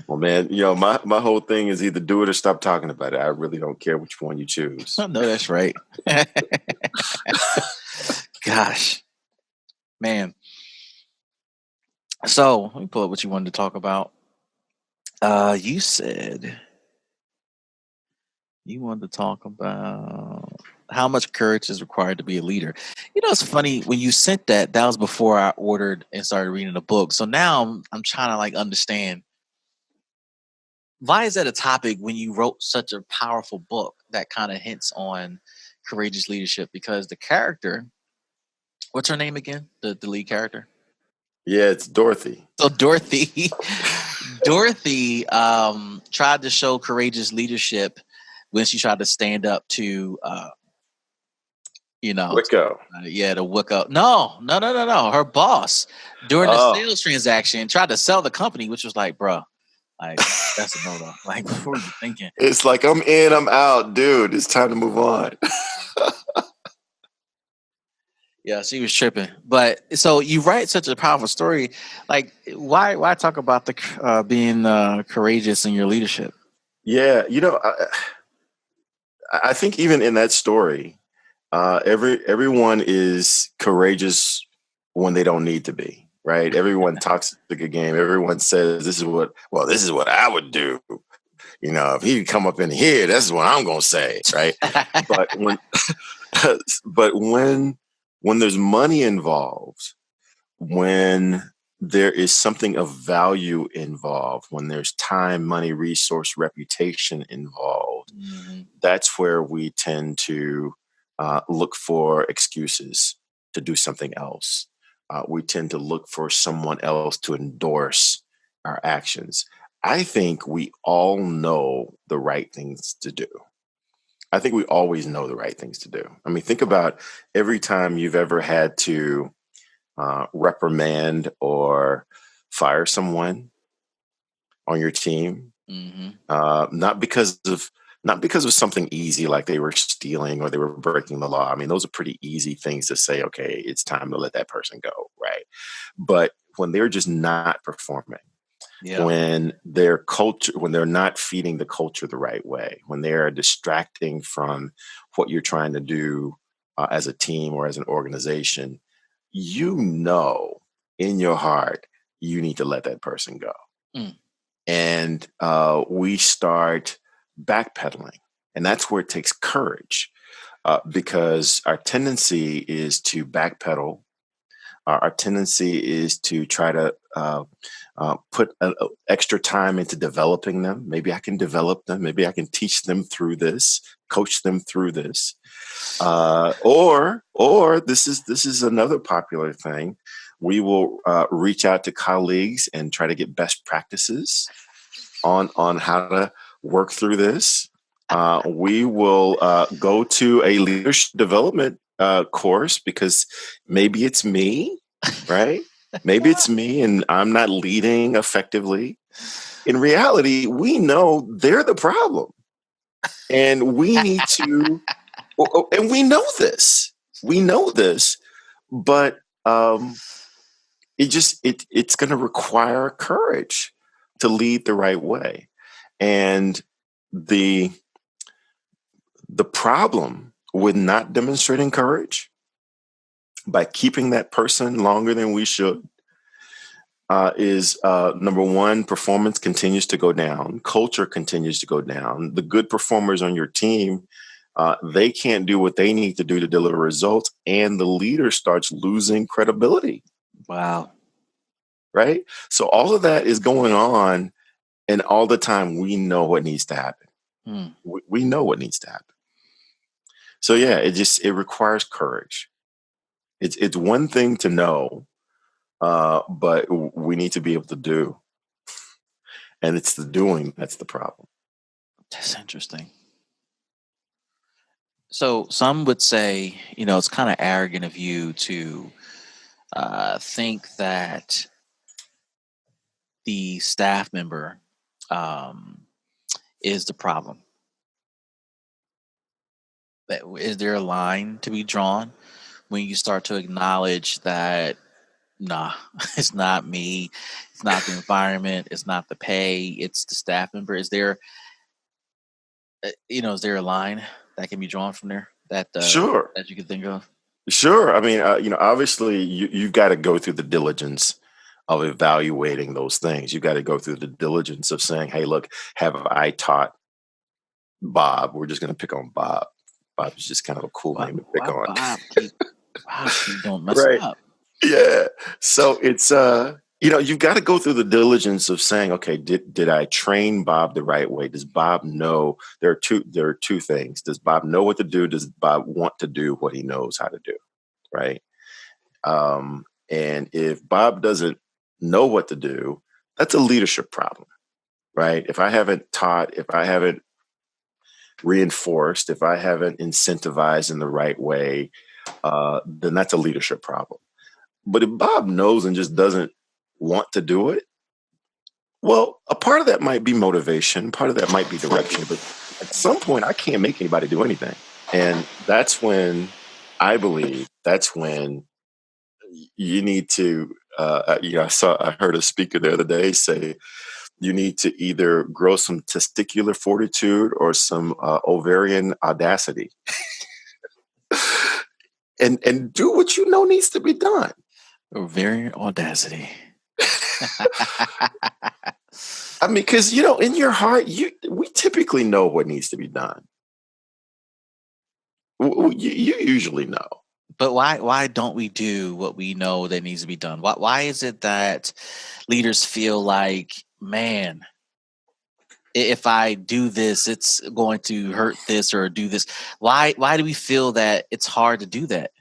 Well, man, my whole thing is either do it or stop talking about it. I really don't care which one you choose. I know that's right. Gosh, man. So let me pull up what you wanted to talk about. You said you wanted to talk about how much courage is required to be a leader. It's funny when you sent that. That was before I ordered and started reading the book. So now I'm trying to like understand why is that a topic when you wrote such a powerful book that kind of hints on courageous leadership? Because the character, what's her name again? The lead character. Yeah, it's Dorothy. So Dorothy tried to show courageous leadership when she tried to stand up to Wicco. the Wicca. No. Her boss during the Oh, sales transaction tried to sell the company, which was like, bro, like that's a no. Like, what were you thinking? it's like I'm in, I'm out, dude. It's time to move on. Yeah, she was tripping. But so you write such a powerful story. Like, why talk about the being courageous in your leadership? Yeah, I think even in that story, everyone is courageous when they don't need to be, right? Everyone talks a good game. Everyone says this is what I would do. If he come up in here, this is what I'm gonna say, right? But when but when there's money involved, when there is something of value involved, when there's time, money, resource, reputation involved, Mhm. that's where we tend to look for excuses to do something else. We tend to look for someone else to endorse our actions. I think we all know the right things to do. I think we always know the right things to do. I mean, think about every time you've ever had to reprimand or fire someone on your team, Mhm. not because of something easy like they were stealing or they were breaking the law. I mean, those are pretty easy things to say. Okay, it's time to let that person go, right? But when they're just not performing, Yeah. when they're not feeding the culture the right way, when they're distracting from what you're trying to do as a team or as an organization, in your heart you need to let that person go. Mm. And we start backpedaling, and that's where it takes courage, because our tendency is to backpedal. Our tendency is to try to put extra time into developing them. Maybe I can develop them. Maybe I can teach them through this, coach them through this. Or this is another popular thing. We will reach out to colleagues and try to get best practices on how to work through this. We will go to a leadership development course because maybe it's me, right? Maybe it's me and I'm not leading effectively. In reality, we know they're the problem. And we need to, and we know this. We know this, but it's going to require courage to lead the right way. And the the problem with not demonstrating courage by keeping that person longer than we should is number one, performance continues to go down, culture continues to go down. The good performers on your team, they can't do what they need to do to deliver results, and the leader starts losing credibility. Wow. Right? So all of that is going on, and all the time we know what needs to happen. Mm. We know what needs to happen. So yeah, it requires courage. It's one thing to know, but we need to be able to do, and it's the doing that's the problem. That's interesting. So some would say, it's kind of arrogant of you to think that the staff member um, is the problem. Is there a line to be drawn when you start to acknowledge that Nah, it's not me. It's not the environment. It's not the pay. It's the staff member. Is there, is there a line that can be drawn from there Sure. that you can think of? Sure. I mean, obviously you've got to go through the diligence of evaluating those things. You got to go through the diligence of saying, hey, look, have I taught Bob? We're just going to pick on Bob. Bob is just kind of a cool Why, name to pick why on. Bob keep don't mess Right. up? Yeah. So it's you've got to go through the diligence of saying, okay, did I train Bob the right way? Does Bob know there are two things. Does Bob know what to do? Does Bob want to do what he knows how to do? Right. And if Bob doesn't know what to do, that's a leadership problem. Right. If I haven't taught, if I haven't reinforced, if I haven't incentivized in the right way, then that's a leadership problem. But if Bob knows and just doesn't want to do it, well, a part of that might be motivation, part of that might be direction, but at some point, I can't make anybody do anything. And that's when that's when you need to, I heard a speaker the other day say, you need to either grow some testicular fortitude or some ovarian audacity and do what you know needs to be done. Very audacity. I mean, because in your heart, we typically know what needs to be done. You usually know. But why don't we do what we know that needs to be done? Why is it that leaders feel like, man, if I do this, it's going to hurt this or do this? Why do we feel that it's hard to do that?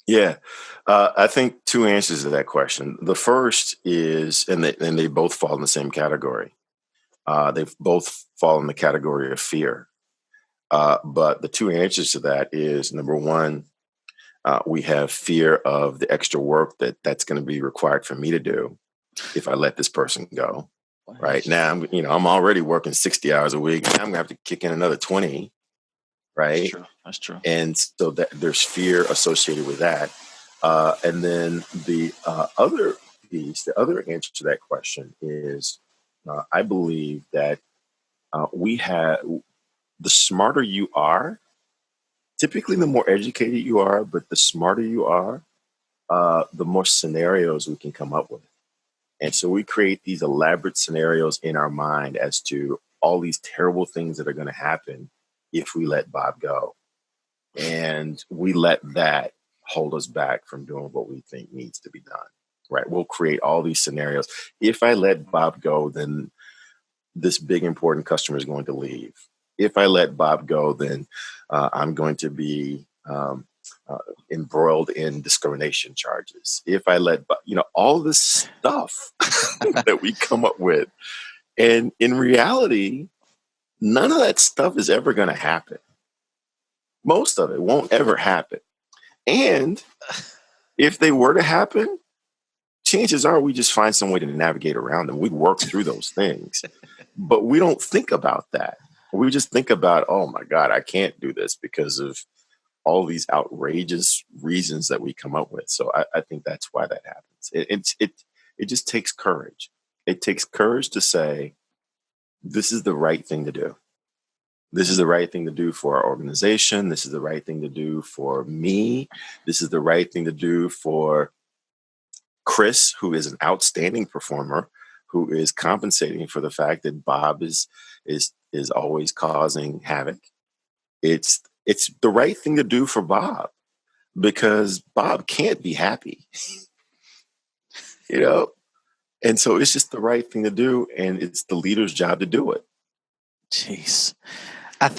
Yeah, I think two answers to that question. The first is, and they both fall in the same category. They both fall in the category of fear. But the two answers to that is, number one, we have fear of the extra work that's going to be required for me to do if I let this person go. Right now, I'm already working 60 hours a week. I'm gonna have to kick in another 20. That's Right, true. That's true. and so that there's fear associated with that. And then the other piece, the other answer to that question is, I believe that we have the smarter you are, typically the more educated you are, but the smarter you are, the more scenarios we can come up with. And so we create these elaborate scenarios in our mind as to all these terrible things that are going to happen if we let Bob go. And we let that hold us back from doing what we think needs to be done. Right. We'll create all these scenarios. If I let Bob go, then this big important customer is going to leave. If I let Bob go, then I'm going to be embroiled in discrimination charges. If I let, all this stuff that we come up with. And in reality, none of that stuff is ever going to happen. Most of it won't ever happen. And if they were to happen, chances are we just find some way to navigate around them. We work through those things, but we don't think about that. We just think about, oh my God, I can't do this because of all these outrageous reasons that we come up with. So I think that's why that happens. It just takes courage. It takes courage to say, this is the right thing to do. This is the right thing to do for our organization. This is the right thing to do for me. This is the right thing to do for Chris, who is an outstanding performer, who is compensating for the fact that Bob is always causing havoc. It's the right thing to do for Bob because Bob can't be happy, you know? And so it's just the right thing to do. And it's the leader's job to do it. Jeez. I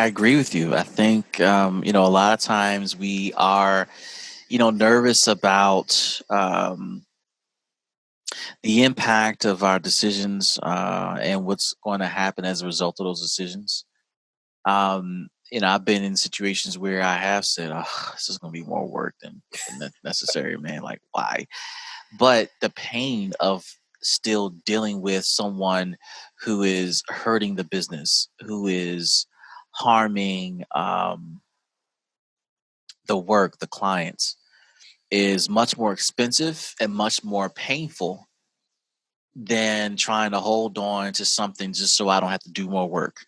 agree with you. I think, a lot of times we are, nervous about the impact of our decisions and what's going to happen as a result of those decisions. I've been in situations where I have said, oh, this is going to be more work than necessary, man. Like, why? But the pain of still dealing with someone who is hurting the business, who is harming the work, the clients, is much more expensive and much more painful than trying to hold on to something just so I don't have to do more work.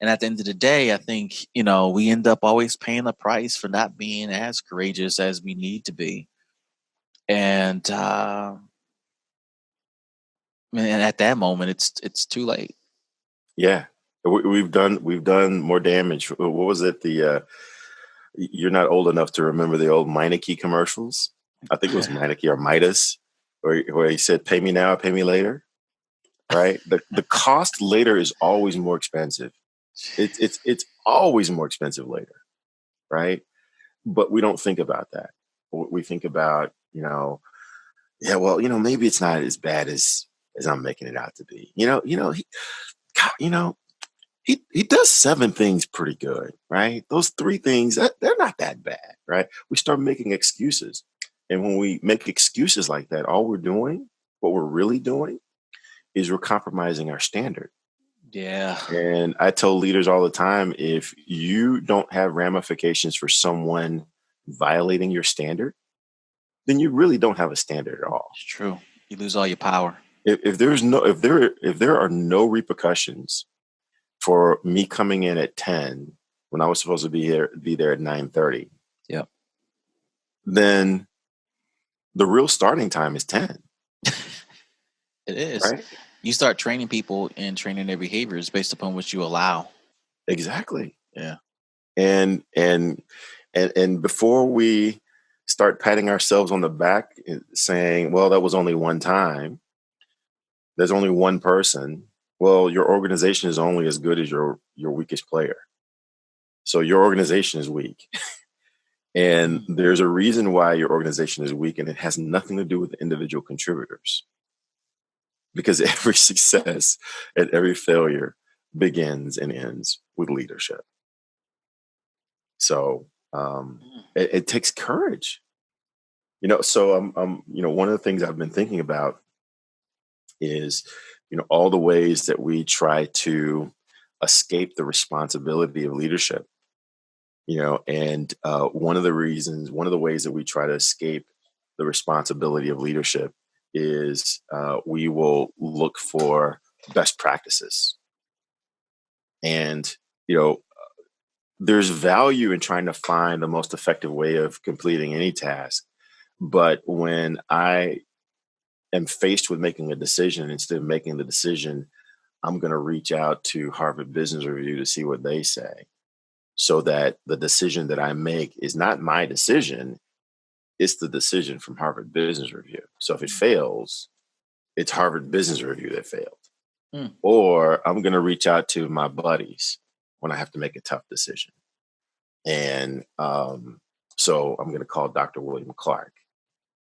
And at the end of the day, I think, we end up always paying a price for not being as courageous as we need to be. And and at that moment, it's too late. Yeah, we've done more damage. What was it? You're not old enough to remember the old Meineke commercials. I think it was Meineke or Midas, where he said, "Pay me now, pay me later." Right? The cost later is always more expensive. It's always more expensive later, right? But we don't think about that. We think about, yeah, well, maybe it's not as bad as I'm making it out to be. God, he does 7 things pretty good, right? Those 3 things, they're not that bad, right? We start making excuses. And when we make excuses like that, all we're doing, what we're really doing, is we're compromising our standard. Yeah. And I tell leaders all the time, if you don't have ramifications for someone violating your standard, then you really don't have a standard at all. It's true. You lose all your power. If there are no repercussions for me coming in at 10 when I was supposed to be there at 9:30, Yep. then the real starting time is 10. It is. Right? You start training people and training their behaviors based upon what you allow. Exactly. Yeah. And before we start patting ourselves on the back and saying, well, that was only one time, there's only one person. Well, your organization is only as good as your weakest player. So your organization is weak. And there's a reason why your organization is weak, and it has nothing to do with individual contributors. Because every success and every failure begins and ends with leadership. So it takes courage. So one of the things I've been thinking about is, all the ways that we try to escape the responsibility of leadership. And one of the ways that we try to escape the responsibility of leadership is we will look for best practices. And, there's value in trying to find the most effective way of completing any task. But when I am faced with making a decision, instead of making the decision, I'm going to reach out to Harvard Business Review to see what they say, so that the decision that I make is not my decision. It's the decision from Harvard Business Review. So if it fails, it's Harvard Business Review that failed. Or I'm going to reach out to my buddies when I have to make a tough decision. And so I'm going to call Dr. William Clark.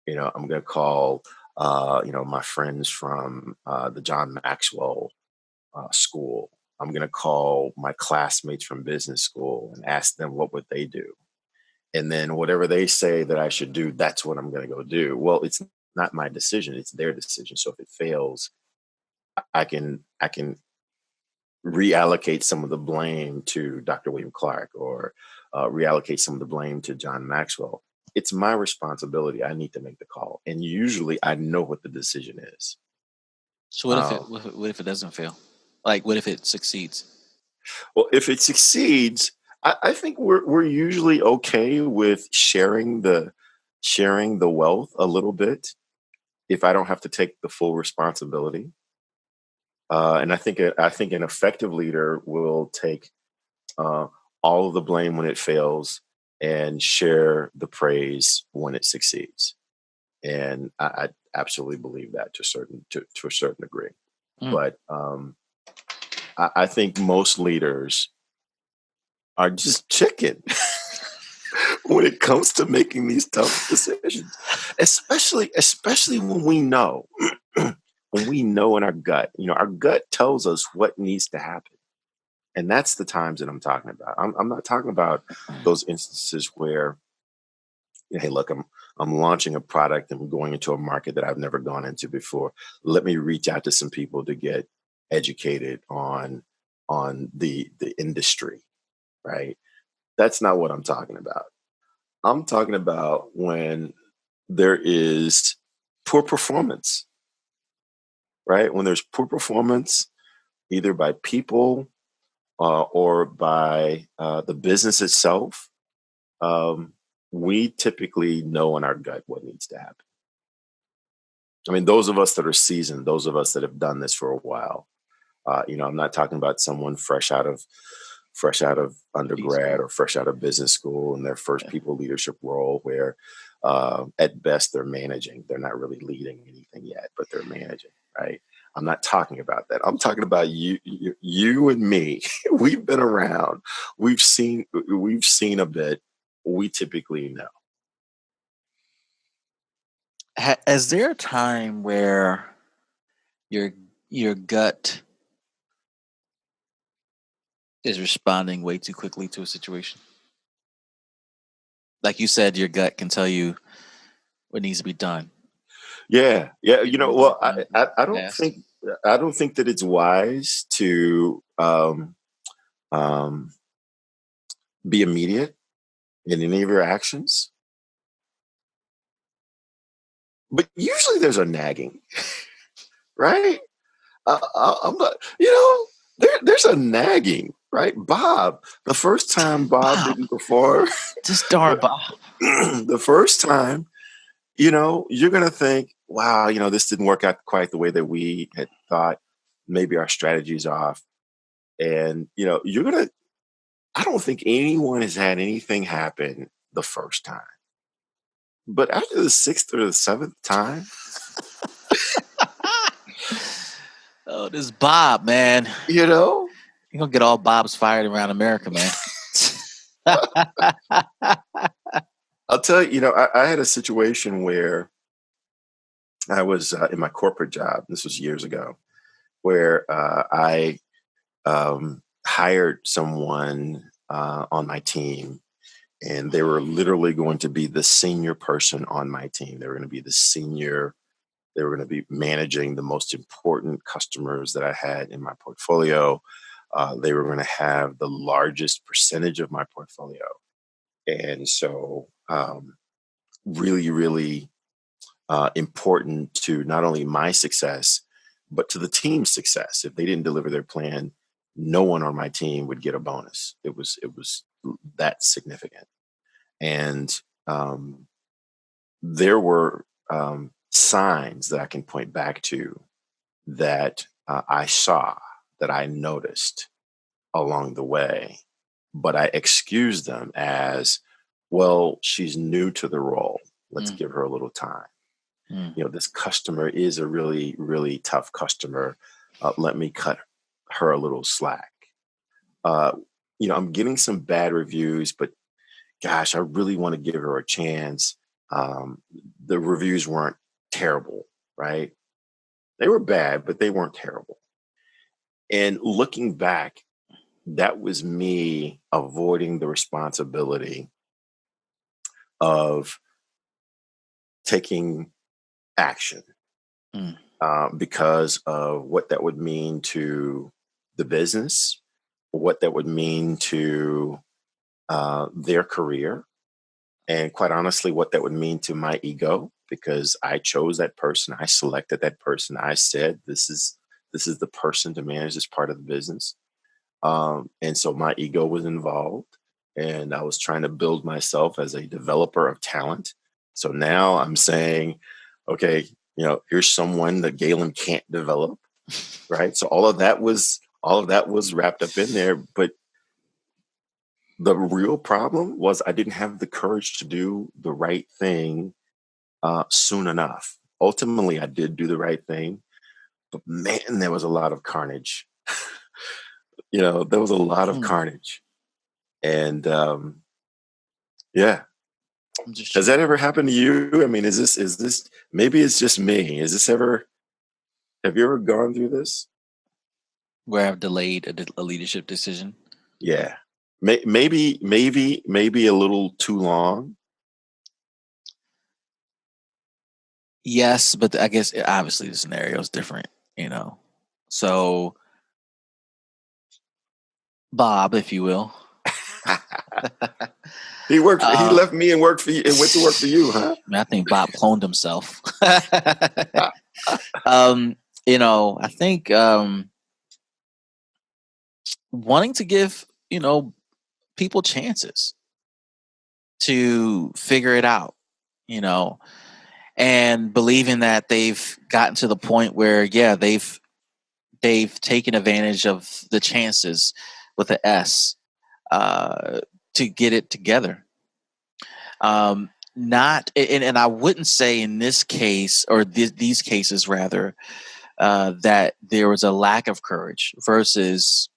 I'm going to call, my friends from the John Maxwell school. I'm going to call my classmates from business school and ask them what would they do. And then whatever they say that I should do, that's what I'm going to go do. Well, it's not my decision. It's their decision. So if it fails, I can reallocate some of the blame to Dr. William Clark, or reallocate some of the blame to John Maxwell. It's my responsibility. I need to make the call. And usually I know what the decision is. So what if it doesn't fail? Like, what if it succeeds? Well, if it succeeds, I think we're usually okay with sharing the wealth a little bit, if I don't have to take the full responsibility. And I think an effective leader will take all of the blame when it fails and share the praise when it succeeds. And I absolutely believe that to a certain degree. But I think most leaders are just chicken when it comes to making these tough decisions, especially when we know in our gut. Our gut tells us what needs to happen. And that's the times that I'm talking about. I'm not talking about those instances where, hey, look, I'm launching a product and going into a market that I've never gone into before. Let me reach out to some people to get educated on the industry, right? That's not what I'm talking about. I'm talking about when there is poor performance, right? When there's poor performance, either by people or by the business itself, um, we typically know in our gut what needs to happen. I mean, those of us that are seasoned, those of us that have done this for a while, I'm not talking about someone fresh out of undergrad B-school. or fresh out of business school in their first Yeah. people leadership role where at best they're managing. They're not really leading anything yet, but they're managing, right? I'm not talking about that. I'm talking about you and me. We've been around. We've seen a bit. We typically know. Is there a time where your your gut is responding way too quickly to a situation? Like you said, your gut can tell you what needs to be done. Yeah, yeah. It needs to be Well, done I don't fast. think that it's wise to um, be immediate in any of your actions, but usually there's a nagging, right? I'm not, there's a nagging, right? Bob, the first time Bob Bob, didn't perform, just darn Bob. the first time, you're going to think, wow, this didn't work out quite the way that we had thought. Maybe our strategy's off. And, I don't think anyone has had anything happen the first time. But after the sixth or the seventh time, Oh, this Bob, man. you know, You're gonna get all Bobs fired around America, man. I'll tell you, I had a situation where I was in my corporate job. This was years ago, where I hired someone on my team, and they were literally going to be the senior person on my team. They were going to be the senior. They were going to be managing the most important customers that I had in my portfolio. They were going to have the largest percentage of my portfolio. And so, really, really important to not only my success, but to the team's success. If they didn't deliver their plan, no one on my team would get a bonus. It was that significant. And there were signs that I can point back to that I saw, that I noticed along the way, but I excused them as, well, she's new to the role. Let's Mm, give her a little time. mm. This customer is a really, really tough customer. Let me cut her a little slack. Uh, I'm getting some bad reviews, but gosh, I really want to give her a chance. The reviews weren't terrible, right? They were bad, but they weren't terrible. And looking back, that was me avoiding the responsibility of taking action Mm. because of what that would mean to the business, what that would mean to their career, and quite honestly, what that would mean to my ego, because I chose that person, I selected that person, I said this is the person to manage this part of the business. And so my ego was involved, and I was trying to build myself as a developer of talent. So now I'm saying, okay, here's someone that Galen can't develop, right? So all of that was wrapped up in there. But the real problem was I didn't have the courage to do the right thing soon enough. Ultimately, I did do the right thing, but man, there was a lot of carnage. There was a lot of Mm. carnage. And yeah, I'm just has trying that ever happened to you? I mean, is this maybe it's just me? Have you ever gone through this? where I've delayed a leadership decision. Yeah, maybe a little too long. Yes, but I guess obviously the scenario is different, So Bob, if you will, He worked. He left me and worked for you and went to work for you, huh? I think Bob cloned himself. I think wanting to give people chances to figure it out, and believing that they've gotten to the point where, yeah, they've taken advantage of the chances with the S to get it together. Not, and I wouldn't say in this case or these cases rather that there was a lack of courage versus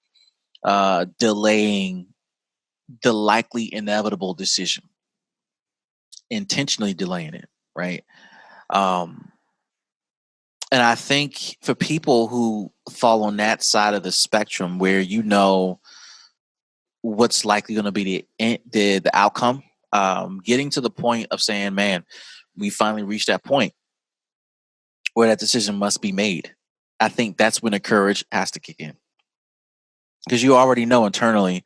delaying the likely inevitable decision, intentionally delaying it, right? Um, and I think for people who fall on that side of the spectrum, where what's likely going to be the outcome, getting to the point of saying, "Man, we finally reached that point where that decision must be made." I think that's when the courage has to kick in, because you already know internally,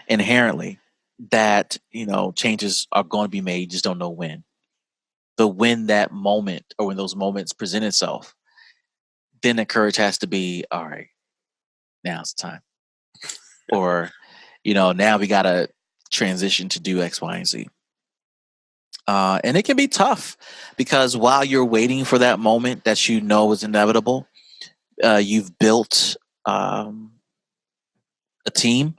inherently, that changes are going to be made. You just don't know when. But when that moment or when those moments present itself, then the courage has to be, all right, now's the time. Or, now we got to transition to do X, Y, and Z. And it can be tough because while you're waiting for that moment that is inevitable, you've built a team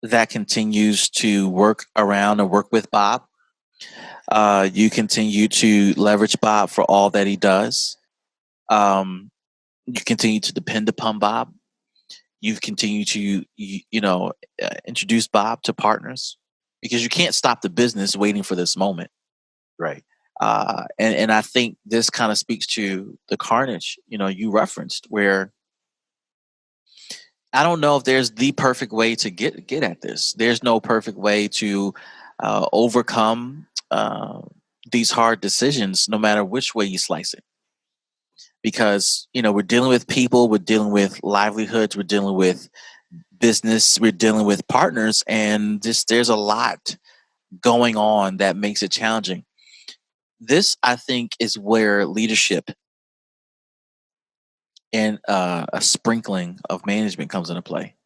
that continues to work around and work with Bob. You continue to leverage Bob for all that he does. You continue to depend upon Bob. You've continued to introduce Bob to partners, because you can't stop the business waiting for this moment. Right. And I think this kind of speaks to the carnage you referenced, where I don't know if there's the perfect way to get at this. There's no perfect way to overcome these hard decisions, no matter which way you slice it. Because we're dealing with people, we're dealing with livelihoods, we're dealing with business, we're dealing with partners, and there's a lot going on that makes it challenging. This, I think, is where leadership and a sprinkling of management comes into play.